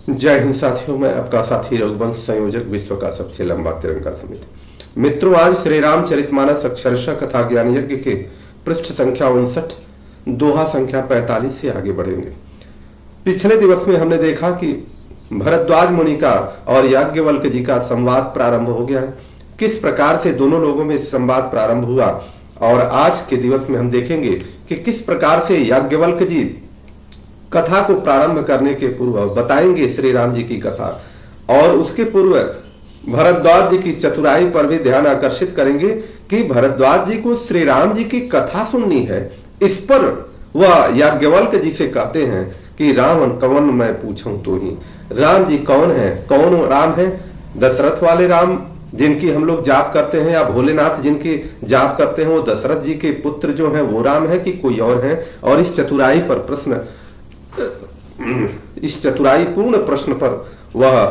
जय हिंद साथियों, मैं आपका साथी रघुवंश, संयोजक, विश्व का सबसे लंबा तिरंगा समिति। मित्रों, आज श्री रामचरितमानस अक्षरशः कथा ज्ञान यज्ञ के पृष्ठ संख्या 59, दोहा संख्या 45 से आगे बढ़ेंगे। पिछले दिवस में हमने देखा कि भरद्वाज मुनि का और याज्ञवल्क जी का संवाद प्रारंभ हो गया है। किस प्रकार से दोनों लोगों में संवाद प्रारंभ हुआ, और आज के दिवस में हम देखेंगे कि किस प्रकार से याज्ञवल्क जी कथा को प्रारंभ करने के पूर्व बताएंगे श्री राम जी की कथा, और उसके पूर्व भरद्वाज जी की चतुराई पर भी ध्यान आकर्षित करेंगे कि भरद्वाज जी को श्री राम जी की कथा सुननी है। इस पर वह याज्ञवल्क जी से कहते हैं कि रावण कौन मैं पूछूं तो ही। राम जी कौन है? कौन राम है? दशरथ वाले राम जिनकी हम लोग जाप करते हैं, या भोलेनाथ जिनकी जाप करते हैं, वो दशरथ जी के पुत्र जो हैं वो राम है कि कोई और है? और इस चतुराई पर प्रश्न, इस चतुराई पूर्ण प्रश्न पर वह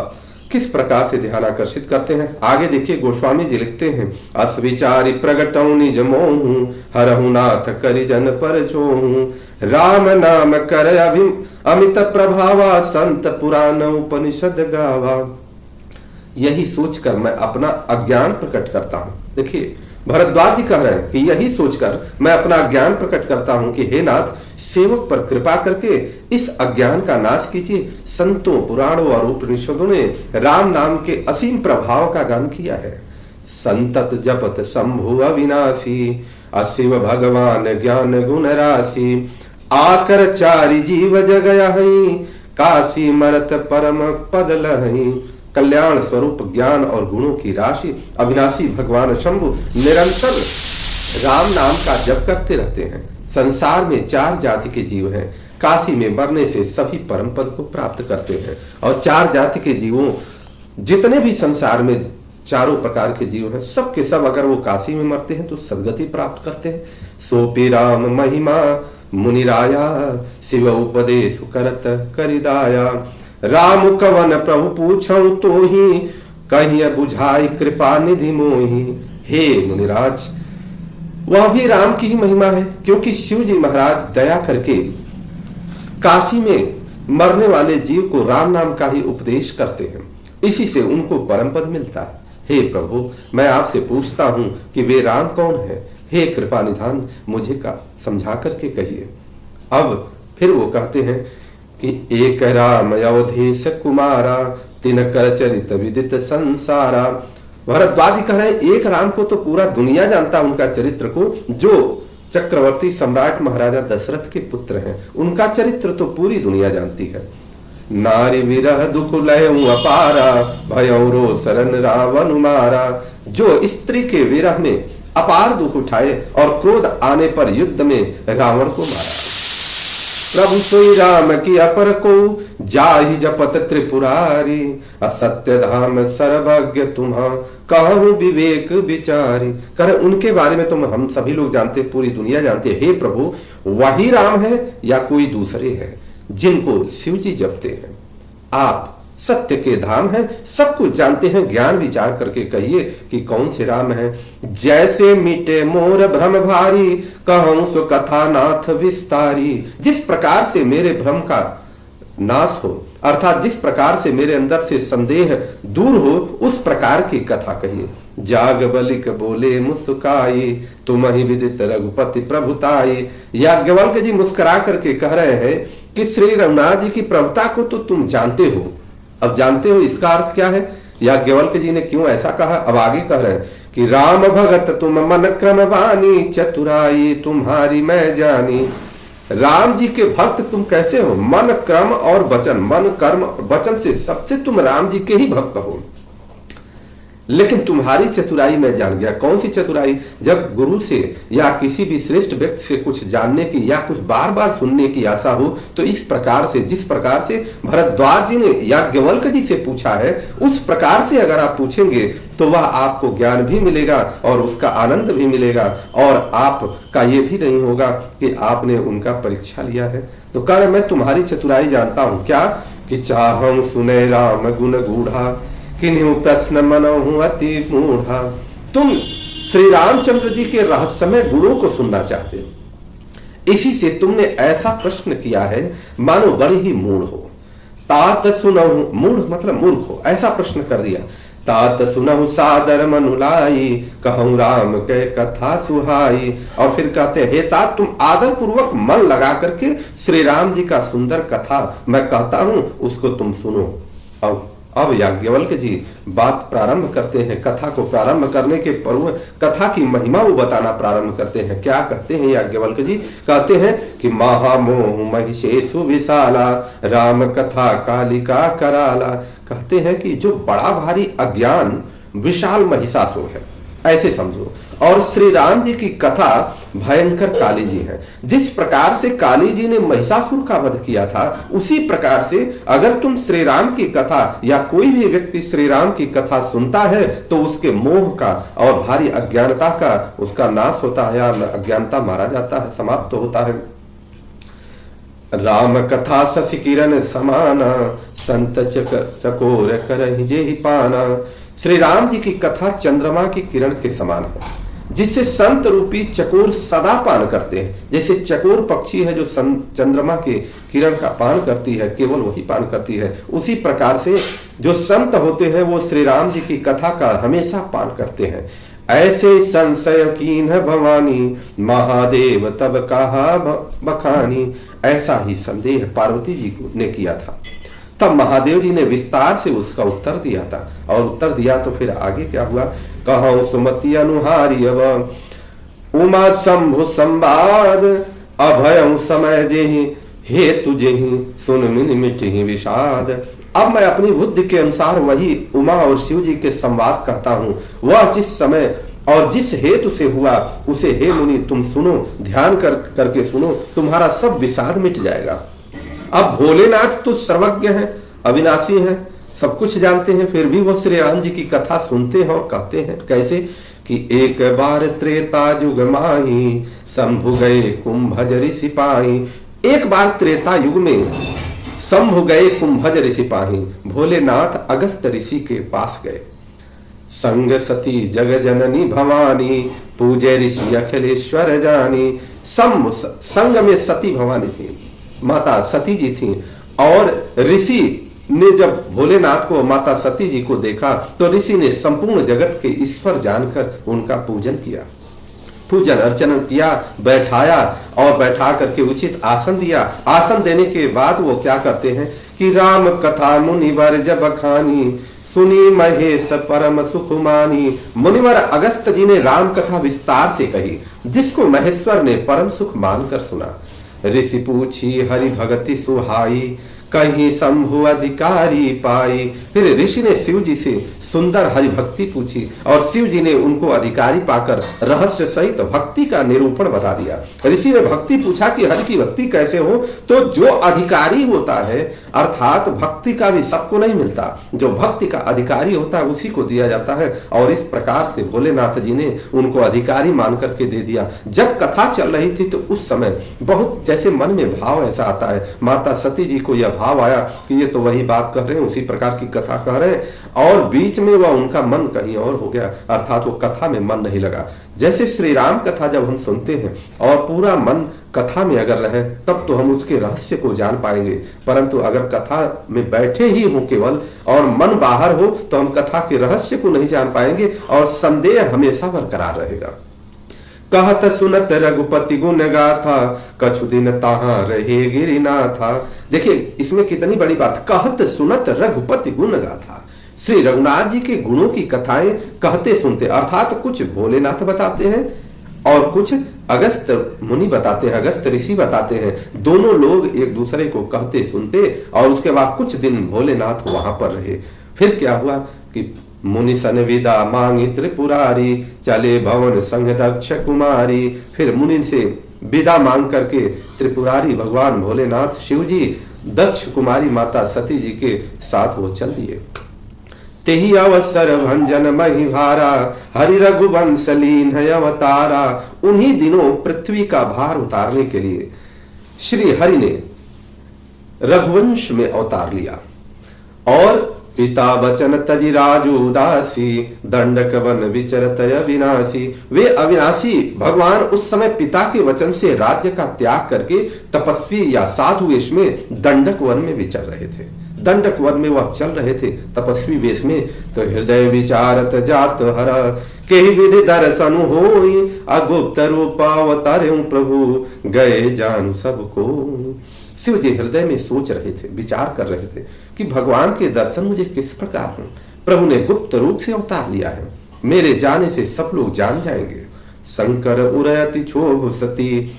किस प्रकार से ध्यान आकर्षित करते हैं। आगे देखिए, गोस्वामी जी लिखते हैं, असविचारी प्रगटौ निज मोहु, हरहु नाथ करि जन पर जोहु, राम नाम कर अमित प्रभावा, संत पुराण उपनिषद गावा। यही सोचकर मैं अपना अज्ञान प्रकट करता हूं। देखिए, भरद्वाज जी कह रहे हैं कि यही सोचकर मैं अपना ज्ञान प्रकट करता हूं कि हे नाथ, सेवक पर कृपा करके इस अज्ञान का नाश कीजिए। संतों, पुराणों और उपनिषदों ने राम नाम के असीम प्रभाव का गान किया है। संतत जपत शंभु अविनाशी, अशिव भगवान ज्ञान गुण राशि, आकर चारि जीव जगया हई, काशी मरत परम पद लहई। कल्याण स्वरूप ज्ञान और गुणों की राशि अविनाशी भगवान शंभु निरंतर राम नाम का जप करते रहते हैं। संसार में 4 जाति के जीव हैं। काशी में मरने से सभी परम पद को प्राप्त करते हैं, और 4 जाति के जीवों, जितने भी संसार में चारों प्रकार के जीव हैं, सब के सब अगर वो काशी में मरते हैं तो सदगति प्राप्त करते हैं। सोपि राम महिमा मुनिराया, शिव उपदेश करत करिदाया, राम कवन प्रभु पूछऊं तो ही, कहिए बुझाई कृपा निधि मोही। हे मुनिराज, वह भी राम की ही महिमा है, क्योंकि शिव जी महाराज दया करके काशी में मरने वाले जीव को राम नाम का ही उपदेश करते हैं, इसी से उनको परम पद मिलता है। हे प्रभु, मैं आपसे पूछता हूं कि वे राम कौन है? हे कृपा निधान, मुझे का समझा करके कहिए। अब फिर वो कहते हैं कि एक राम अवधेश कुमारा, तिन कर चरित विदित संसारा। भरद्वाज कह रहे हैं, एक राम को तो पूरा दुनिया जानता, उनका चरित्र को, जो चक्रवर्ती सम्राट महाराजा दशरथ के पुत्र हैं, उनका चरित्र तो पूरी दुनिया जानती है। नारी विरह दुख लयऊ अपारा, भयऊ रो शरण रावण मारा। जो स्त्री के विरह में अपार दुख उठाए और क्रोध आने पर युद्ध में रावण को मारा। प्रभु सोई राम की अपर को, जाहि जपत त्रिपुरारी, असत्य धाम सर्वज्ञ तुम्हा, कहूं विवेक विचारी। कर उनके बारे में तो हम सभी लोग जानते, पूरी दुनिया जानती है। हे प्रभु, वही राम है या कोई दूसरे हैं जिनको शिव जी जपते हैं? आप सत्य के धाम है, सब कुछ जानते हैं। ज्ञान विचार करके कहिए कि कौन से राम है। जैसे मिटे मोर भ्रम भारी, कहूं सो कथा नाथ विस्तारी। जिस प्रकार से मेरे भ्रम का नाश हो, अर्थात जिस प्रकार से मेरे अंदर से संदेह दूर हो, उस प्रकार की कथा कहिए। जाग बलिक बोले मुस्काई, तुम ही विदित रघुपति प्रभुताई। याज्ञवल्क जी मुस्कुरा करके कह रहे हैं कि श्री रघुनाथ जी की प्रभुता को तो तुम जानते हो। अब जानते हो, इसका अर्थ क्या है? याज्ञवल्क जी ने क्यों ऐसा कहा? अब आगे कह रहे हैं कि राम भगत तुम मन क्रम वानी, चतुराई तुम्हारी मैं जानी। राम जी के भक्त तुम कैसे हो? मन, क्रम और वचन, मन, कर्म और वचन से सबसे तुम राम जी के ही भक्त हो। लेकिन तुम्हारी चतुराई मैं जान गया। कौन सी चतुराई? जब गुरु से या किसी भी श्रेष्ठ व्यक्ति से कुछ जानने की या कुछ बार बार सुनने की आशा हो, तो इस प्रकार से, जिस प्रकार से भरद्वाज जी ने याज्ञवल्क जी से पूछा है, उस प्रकार से अगर आप पूछेंगे तो वह आपको ज्ञान भी मिलेगा और उसका आनंद भी मिलेगा, और आपका ये भी नहीं होगा कि आपने उनका परीक्षा लिया है। तो कह रहे, मैं तुम्हारी चतुराई जानता हूं। क्या? कि चाहूं सुने राम गुण गूढ़ा, किन्हीं प्रश्न मनहु अति मूढ़ा। तुम श्री रामचंद्र जी के रहस्यमय गुणों को सुनना चाहते हो, इसी से तुमने ऐसा प्रश्न किया है मानो बड़े ही मूढ़ हो। तात सुनहु, मूढ़ मतलब मूर्ख हो, ऐसा प्रश्न कर दिया। तात सुनहु सादर मनुलाई, कहूँ राम के कथा सुहाई। और फिर कहते हैं, हे तात तुम आदर पूर्वक मन लगा करके श्री राम जी का सुंदर कथा मैं कहता हूं उसको तुम सुनो। अब याज्ञवल्क्य जी बात प्रारंभ करते हैं। कथा को प्रारंभ करने के पूर्व कथा की महिमा वो बताना प्रारंभ करते हैं। क्या कहते हैं याज्ञवल्क्य जी? कहते हैं कि महामोह महिषेषु विशाला, राम कथा कालिका कराला। कहते हैं कि जो बड़ा भारी अज्ञान विशाल महिषासुर है ऐसे समझो, और श्री राम जी की कथा भयंकर काली जी है। जिस प्रकार से काली जी ने महिषासुर का वध किया था, उसी प्रकार से अगर तुम श्री राम की कथा या कोई भी व्यक्ति श्री राम की कथा सुनता है तो उसके मोह का और भारी अज्ञानता का उसका नाश होता है, या अज्ञानता मारा जाता है, समाप्त होता है। राम कथा शशि किरण समाना, संत चकोर करहि जेहि पाना। श्री राम जी की कथा चंद्रमा की किरण के समान है, जिसे संत रूपी चकोर सदा पान करते हैं। जैसे चकोर पक्षी है जो चंद्रमा के किरण का पान करती है, केवल वही पान करती है, उसी प्रकार से जो संत होते हैं वो श्री राम जी की कथा का हमेशा पान करते हैं। ऐसे संशय कीन भवानी, महादेव तब कहा बखानी। ऐसा ही संदेह पार्वती जी ने किया था, तब महादेव जी ने विस्तार से उसका उत्तर दिया था। और उत्तर दिया तो फिर आगे क्या हुआ? कहो सुमति अनुहारी अब, उमा शंभु संवाद, अभय समय जेहि हेतु जेहि, सुन मिन मिटहि विषाद। अब मैं अपनी बुद्धि के अनुसार वही उमा और शिव जी के संवाद कहता हूँ। वह जिस समय और जिस हेतु से हुआ उसे हे मुनि तुम सुनो, ध्यान करके सुनो, तुम्हारा सब विषाद मिट जाएगा। अब भोलेनाथ तो सर्वज्ञ हैं, अविनाशी हैं, सब कुछ जानते हैं, फिर भी वो श्री राम जी की कथा सुनते हैं और कहते हैं कैसे कि एक बार त्रेता युग माही, शंभु गए कुंभज ऋषि पाही। एक बार त्रेता युग में शंभु गए कुंभज ऋषि पाही, भोलेनाथ अगस्त ऋषि के पास गए। संग सती जग जननी भवानी, पूजे ऋषि अखिलेश्वर जानी। संग में सती भवानी थी, माता सती जी थी, और ऋषि ने जब भोलेनाथ को, माता सती जी को देखा तो ऋषि ने संपूर्ण जगत के ईश्वर जानकर उनका पूजन किया, पूजन अर्चन किया, बैठाया और बैठा करके उचित आसन दिया। आसन देने के बाद वो क्या करते हैं कि राम कथा मुनिवर जब खानी, सुनी महेश परम सुख मानी। मुनिवर अगस्त जी ने राम कथा विस्तार से कही, जिसको महेश्वर ने परम सुख मानकर सुना। ऋषि पूछी हरि भगति सुहाई, कहीं शंभु अधिकारी पाई। फिर ऋषि ने शिव जी से सुंदर हरि भक्ति पूछी और शिव जी ने उनको अधिकारी पाकर रहस्य सहित भक्ति का निरूपण बता दिया। ऋषि ने भक्ति पूछा कि हरि की भक्ति कैसे हो, तो जो अधिकारी होता है, अर्थात भक्ति का भी सबको नहीं मिलता, जो भक्ति का अधिकारी होता है उसी को दिया जाता है। और इस प्रकार से भोलेनाथ जी ने उनको अधिकारी मान करके दे दिया। जब कथा चल रही थी तो उस समय बहुत जैसे मन में भाव ऐसा आता है, माता सती जी को यह भाव आया कि ये तो वही बात कर रहे हैं, उसी प्रकार की कथा कह रहे हैं, और बीच में वह उनका मन कहीं और हो गया, अर्थात वो कथा में मन नहीं लगा। जैसे श्री राम कथा जब हम सुनते हैं और पूरा मन कथा में अगर रहे तब तो हम उसके रहस्य को जान पाएंगे, परंतु अगर कथा में बैठे ही हो केवल और मन बाहर हो तो हम कथा के रहस्य को नहीं जान पाएंगे और संदेह हमेशा बरकरार रहेगा। कहत सुनत रघुपति गुण गाथा, कछु दिन ताहा रहे गिरिनाथा। देखिए इसमें कितनी बड़ी बात, कहत सुनत रघुपति गुण गाथा। श्री रघुनाथ जी के गुणों की कथाएं कहते सुनते, अर्थात कुछ भोलेनाथ बताते हैं और कुछ अगस्त मुनि बताते हैं, अगस्त ऋषि बताते हैं। दोनों लोग एक दूसरे को कहते सुनते और उसके बाद कुछ दिन भोलेनाथ वहां पर रहे। फिर क्या हुआ कि मुनि सन विदा मांगी त्रिपुरारी, चले भवन संग दक्ष कुमारी। फिर मुनि से विदा मांग करके त्रिपुरारी भगवान भोलेनाथ शिव जी दक्ष कुमारी माता सती जी के साथ वो चल दिए। तेहि अवसर भंजन मही भारा, हरि रघुवंश लीन है अवतारा। उन्हीं दिनों पृथ्वी का भार उतारने के लिए श्री हरि ने रघुवंश में अवतार लिया और पिता वचन तजि राजू उदासी, दंडक वन विचरत अविनाशी। वे अविनाशी भगवान उस समय पिता के वचन से राज्य का त्याग करके तपस्वी या साधु वेश में दंडक वन में विचर रहे थे। दंडक वन में वह चल रहे थे तपस्वी वेश में, तो हृदय विचारत जात हर के विधि दर्शन होई, अगुप्त रूप अवतारे प्रभु गए जान सबको। शिव जी हृदय में सोच रहे थे, विचार कर रहे थे कि भगवान के दर्शन मुझे किस प्रकार हों। प्रभु ने गुप्त रूप से अवतार लिया है, मेरे जाने से सब लोग जान जाएंगे। शंकर उरयति क्षोभ सती,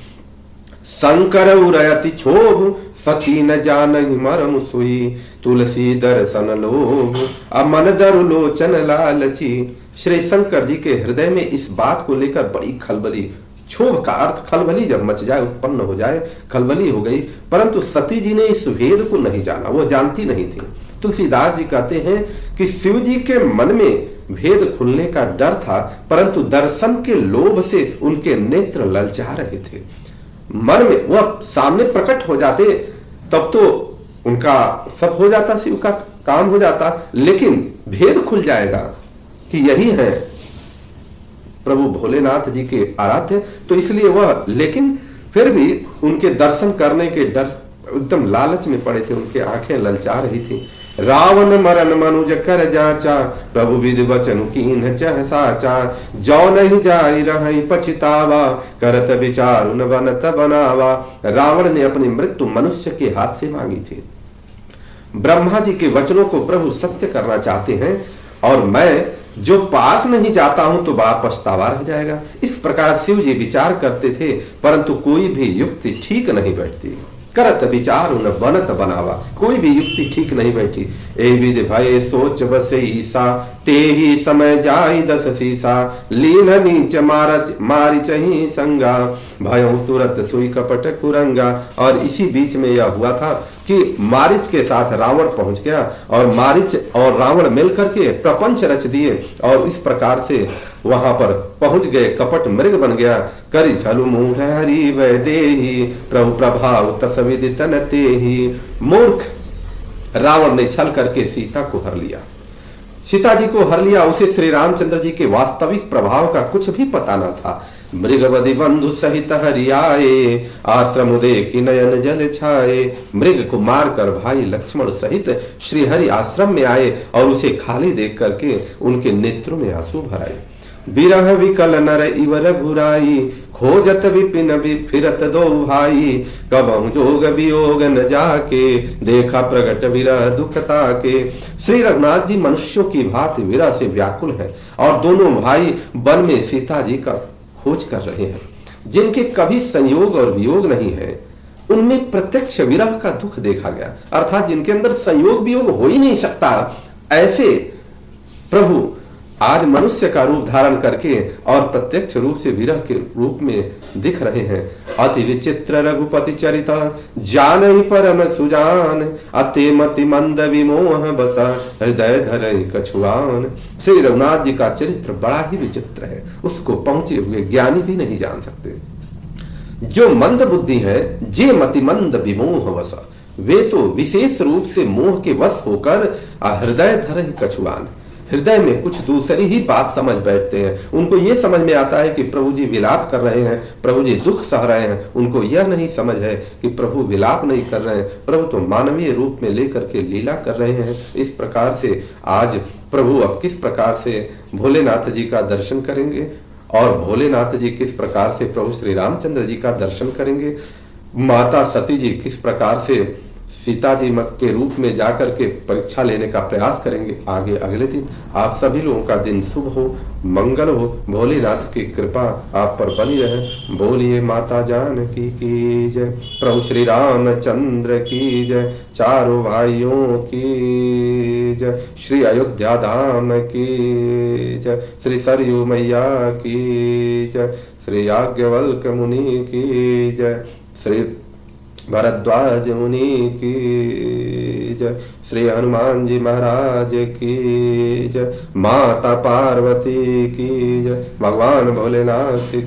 शंकर उरयति क्षोभ सती न जानहि मरम सुई, तुलसी दर्शन लोभ अमन दरु लोचन लालची। श्री शंकर जी के हृदय में इस बात को लेकर बड़ी खलबली, क्षोभ का अर्थ खलबली जब मच जाए, उत्पन्न हो जाए, खलबली हो गई। परंतु सती जी ने इस भेद को नहीं जाना, वो जानती नहीं थी। तुलसीदास जी कहते हैं कि शिव जी के मन में भेद खुलने का डर था, परंतु दर्शन के लोभ से उनके नेत्र ललचा रहे थे। मन में वह सामने प्रकट हो जाते तब तो उनका सब हो जाता, शिव का काम हो जाता, लेकिन भेद खुल जाएगा कि यही है प्रभु भोलेनाथ जी के आराध्य, तो इसलिए वह, लेकिन फिर भी उनके दर्शन करने के डर, एकदम लालच में पड़े थे, उनके आंखें ललचा रही थी। रावण मरण मनुज कर जाचा, प्रभु विधि वचन कीन्ह चह साचा, जो नहीं जाई रहि पछतावा, करत विचार न बनत बनावा। रावण ने अपनी मृत्यु मनुष्य के हाथ से मांगी थी। ब्रह्मा जी के वचनों को प्रभु सत्य करना चाहते हैं, और मैं जो पास नहीं जाता हूं तो बड़ा पछतावा रह जाएगा। इस प्रकार शिव जी विचार करते थे, परंतु कोई भी युक्ति ठीक नहीं बैठती। करत विचार न बनत बनावा, कोई भी युक्ति ठीक नहीं बैठी। ए विधि भय सोच बसे ईसा, ते ही समय जाई दस सीसा, लीन नीच मारी चही संगा, भयों तुरत सुई कपट कुरंगा। और इसी बीच में यह हुआ था कि मारिच के साथ रावण पहुंच गया, और मारिच और रावण मिलकर के प्रपंच रच दिए, और इस प्रकार से वहां पर पहुंच गए। कपट मृग बन गया, करि छलु मूढ़ हरि वै देहि, प्रभु प्रभाव तस विधि तन तेहि। मूर्ख रावण ने छल करके सीता को हर लिया, सीता जी को हर लिया। उसे श्री रामचंद्र जी के वास्तविक प्रभाव का कुछ भी पता न था। मृगवधि बंधु सहित हरियाए, आश्रम देखि नयन जल छाए। मृग को मारकर भाई लक्ष्मण सहित श्री हरि आश्रम में आए, और उसे खाली देख करके उनके नेत्रों में आंसू भराए। बिरह विकल नर इव रघुराई, खोजत विपिन फिरत दो भाई, कबहु जोग वियोग न जाके, देखा प्रगट विरह दुखता के। श्री रघुनाथ जी मनुष्यों की भांति विरह से व्याकुल है, और दोनों भाई वन में सीता जी का खोज कर रहे हैं। जिनके कभी संयोग और वियोग नहीं है, उनमें प्रत्यक्ष विरह का दुख देखा गया, अर्थात जिनके अंदर संयोग वियोग हो ही नहीं सकता, ऐसे प्रभु आज मनुष्य का रूप धारण करके और प्रत्यक्ष रूप से विरह के रूप में दिख रहे हैं। अति विचित्र रघुपति चरिता, जानहि परम सुजान, अति मति मंद विमोह बसा, हृदय धरहि कछुआन। श्री रघुनाथ जी का चरित्र बड़ा ही विचित्र है, उसको पहुंचे हुए ज्ञानी भी नहीं जान सकते। जो मंद बुद्धि है, जे मति मंद विमोह बसा, वे तो विशेष रूप से मोह के वश होकर हृदय धरहि कछुआन, हृदय में कुछ दूसरी ही बात समझ बैठते हैं। उनको ये समझ में आता है कि प्रभु जी विलाप कर रहे हैं, प्रभु जी दुख सह रहे हैं। उनको यह नहीं समझ है कि प्रभु विलाप नहीं कर रहे हैं, प्रभु तो मानवीय रूप में लेकर के लीला कर रहे हैं। इस प्रकार से आज प्रभु अब किस प्रकार से भोलेनाथ जी का दर्शन करेंगे, और भोलेनाथ जी किस प्रकार से प्रभु श्री रामचंद्र जी का दर्शन करेंगे, माता सती जी किस प्रकार से सीता जी के रूप में जाकर के परीक्षा लेने का प्रयास करेंगे आगे अगले दिन। आप सभी लोगों का दिन शुभ हो, मंगल हो, भोलेनाथ की कृपा आप पर बनी रहे। बोलिए माता जानकी की जय, प्रभु श्री रामचंद्र की जय, चारों भाइयों की जय, श्री अयोध्या धाम की जय, श्री सरयू मैया की जय, श्री याज्ञवल्क मुनि की जय, श्री भरद्वाज मुनि की जय, श्री हनुमान जी महाराज की जय, माता पार्वती की जय, भगवान भोलेनाथ की